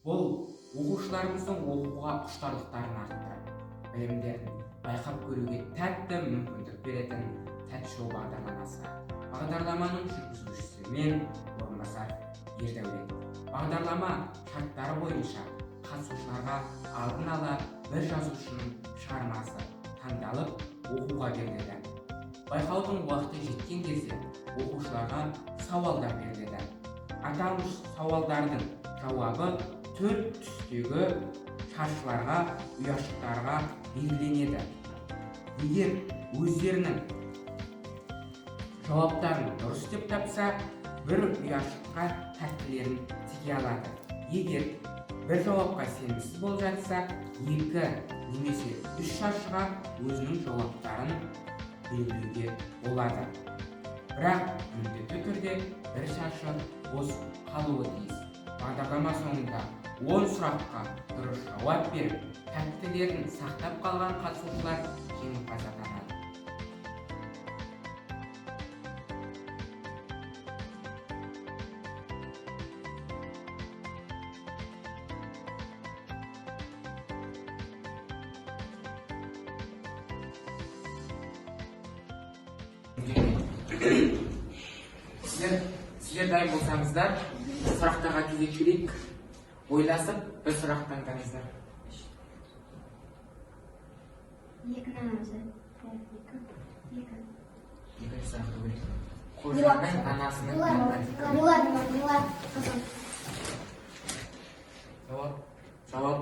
Бұл оқушыларымыздың оқуға құштарлықтарын арттырып, білімдерін байқап көруге тәтті мүмкіндік беретін тәтті шоу бағдарламасы. Бағдарламаның жүргізушісі мен орынбасар Ердәулет. Бағдарлама шарттары бойынша қатысушыларға алдын ала бір жазушының шығармасы таңдалып оқуға беріледі. Байқаудың уақыты жеткен кезде оқушыларға сауалдар беріледі. Аталмыш сауалдардың жауабы 4 түстегі шаршыларға, ұяшықтарға белгіленеді. Егер өздерінің жауаптарын дұрыс деп тапса, бір ұяшыққа тәттілерін тіге алады. Егер бір жауапқа сенімсіз болып жатса, 2 немесе 3 шаршыға өзінің жауаптарын белгілеуге болады. Бірақ міндетті түрде бір шаршы бос қалуы тиіс. Бағдарлама соңында 10 сұраққа дұрыс жауап беріп, тәттілерін сақтап қалған қатысушылар жеңімпаз атанады. Сіздер дайын болсаңыздар, сұрақтарға кезек берейік. Ойласып, бір сұрақ таңдаңыздар. Екінші сұрақты көрейік. Қожаның анасының жауап.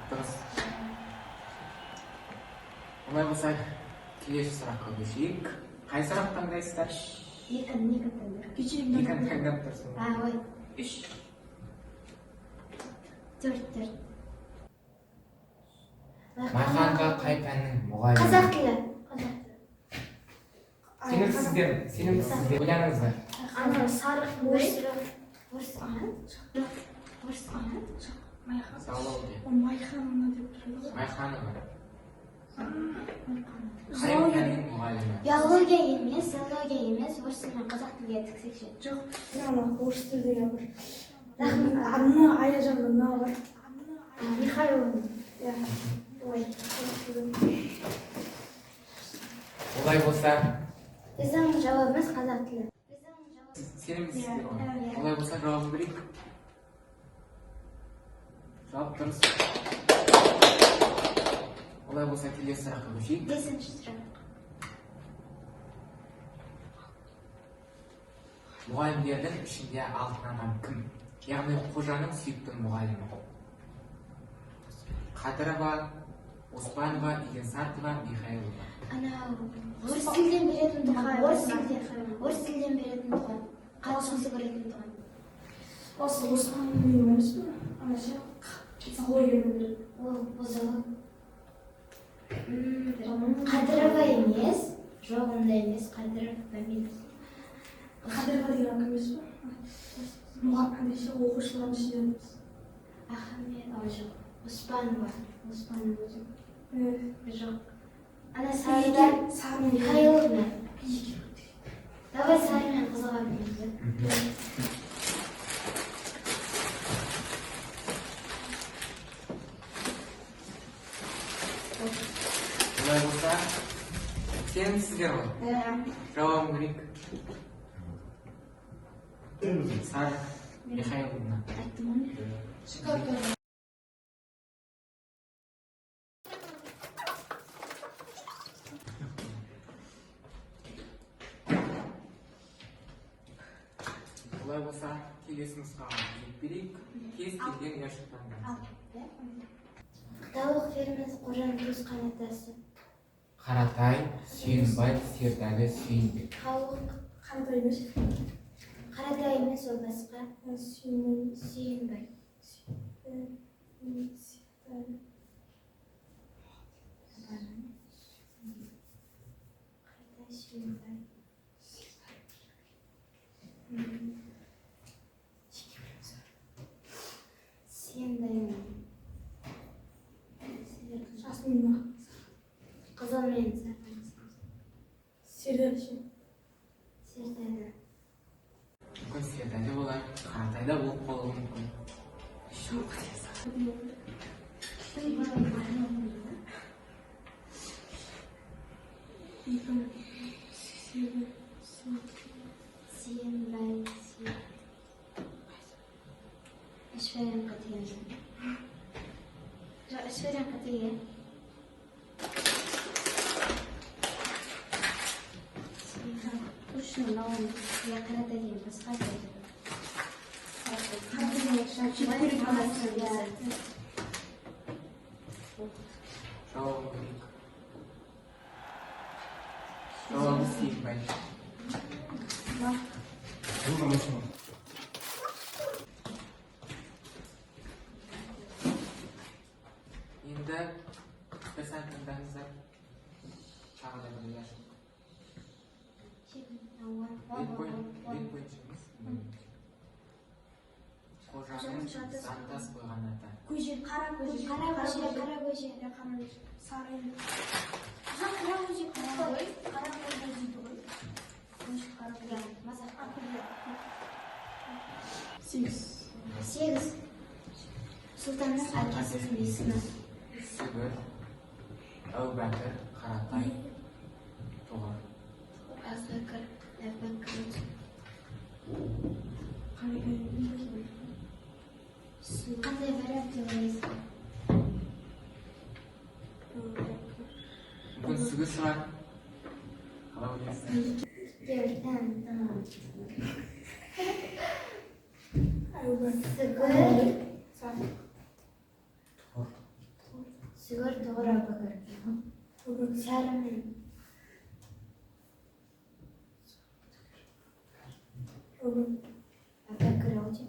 Дұрыс. Олай болса, келесі сұраққа көшейік. Қай сұрақ таңдайсыздар? Екіні таңдап тұрсың. 3 4 Майханға қай пәннің мұғалімі? Қазақ тілі. Сенімсіздер. Ойланыңыздар. Ана сарық орыс Майханова. Қай пәннің мұғалімі? биология емес, зоология емес, орыс тілінен қазақ тілге тіксекші. Жоқ, орыс тілдегі бір. Анна Аяжанның бар. Михайловна. Ой, Олай болса, Біздің жауабымыз қазақ тілі. сенімсіздер ғой. Олай болса, жауабын берейік. Жауап дұрыс. Олай болса, келесі сұраққа көшейік. 5-ші сұрақ. Мұғалімдердің ішінде алтын адам кім? Яғни қожаның сүйікті мұғалімі. Қадырова, Оспанова, Игенсартова, Михайлова. Ана орыс тілден беретін тұған. Орыс тілден беретін тұған. Қатысқысы көретін тұған. осы Османның емес пе? Ана ше, зоология береді. Ол зоолог. Қадырова емес, жоқ онда емес, Қадыров фамилиясы. Қадырова деген кім емес пе? Мұғалім ше, оқушылардың ішінде емес. Ахмет, жоқ. Оспанова. Жоқ. Ана Сары Михайловна. Давай Сарымен қызыға білеміз. Олай болса, сенімсіздер ғой. Жауабын берейік. Сары Михайловна. Айттым ғой. Олай болса, келесі нұсқаға кезек берейік. Кез келген ұяшықтан. Тауық фермасы қожаның туысқан атасы. Қаратай, Сүйінбай, Сердәлі, Сүйінбек. Қаратай емес. Қаратай емес, ол басқа. Сүйінбай. Қызылмен Сердәлі ше. Сердәлі. Сердәлі болайық, Қаратай Қайда болып қалуы мүмкін? Üç veren katıyor. Üç veren katıyor. Şunu ne oldu? Yakına dediğim kız kaç oldu? Жауабы керек. Жауабы сейітбай. Енді бір сәт тыңдаңыздар. Тағы да бір яшық. Бет бойынша емес. Қожаның заңдас қойған аты. көже, қара көже, Қара көже, қара көже. сары Қара көже, қара көже. қара көже дейді ғой. Сегіз. Сұлтанның әкесінің есімі. Сүгір, Әубәкір, Қаратай, Тұғыр. Әбубәкір. Қандай вариант деп ойлайсың? Мүмкін сүгір шығар. Қалай ойлайсың? Сүгір, Тұғыр, Әбубәкір. Сәрі. Әбубәкір аудио.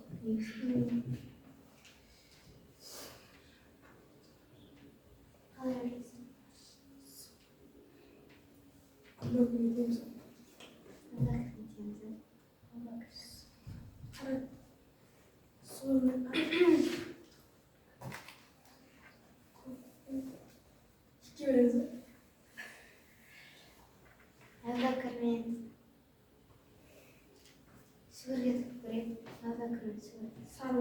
Қалай ойлайсың? Әбубәкір мен сүгірге түсіп көрейік. Әбубәкір мен сүгір. сары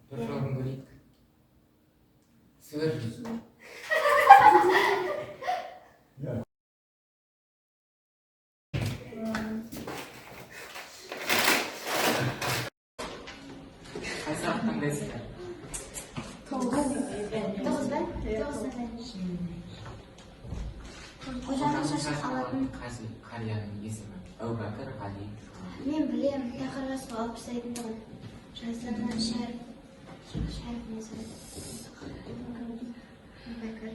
Бір жауабын көрейік. Сүгір. Қай сұрақ таңдайсыздар? Тоғыз ба? Қожаның шашын алатын. Қарияның есімі. Әубәкір, Ғали. Мен білем, тақырға су алып тастайтын тұғын. Жаздарынан Шәріп. Шәріп не сұрайды? Әбубәкір.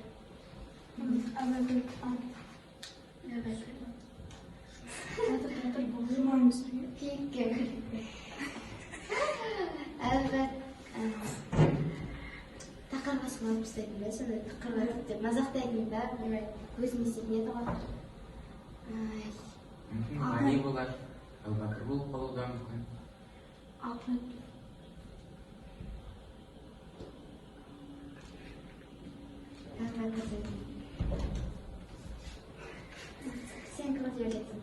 Тақырға су алып тастайтын ба? Сонда тақырға деп мазақтайтын ба? Көзін естетін еді ғой. Мүмкін Ғали болар. Әубәкір болып қалуы да мүмкін. Алтын. Sen kılıç öğretsin.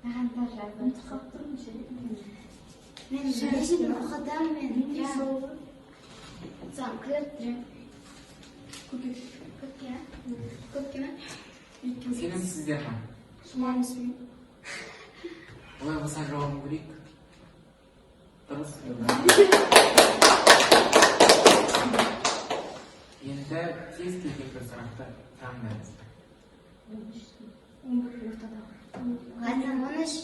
Mаған да жабы. Мен білесің оқыдам мен. Сам көрттірім. Көпке ме? Сенімсіздер ма? Олай болса жауабын көрейік. Дұрыс. Енді тез келген бір сұрақты таңдаңыз. Қайдан 13.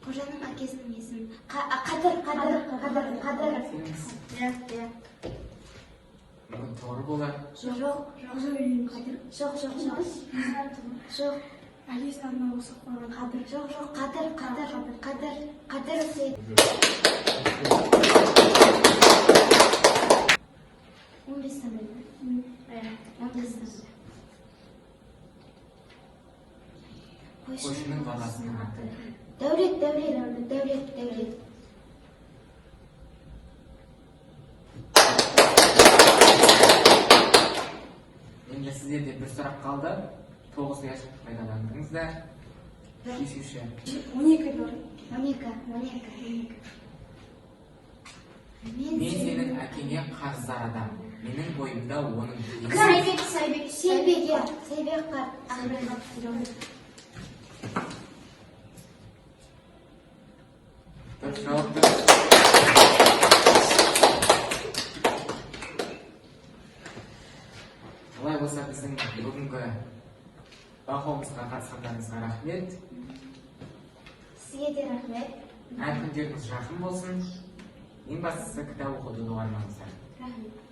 Қожаның әкесінің есімі. Қадыр. Сенімсіз. Иә. Мүмкін Тұғыр болар. Жоқ. әкесі атынан қосып қойған қадыр. Жоқ, Қадыр өтейді. 15 тан бөлді. 15 тан. Қойшының баласының аты. Дәулет. сұрақ қалды. 9 яш пайдаландыңыздар. Шешуші. 12 бар. 12. Мен сенің әкеңе қарыздар адам. Менің бойымда оның Сайбек қарт. Дұрыс жауап. Олай болса біздің бүгінгі байқауымызға қатысқандарыңызға рахмет. Сізге де рахмет. Әр күндеріңіз жақын болсын. Ең бастысы кітап оқуды доғармаңыздар. Рахмет.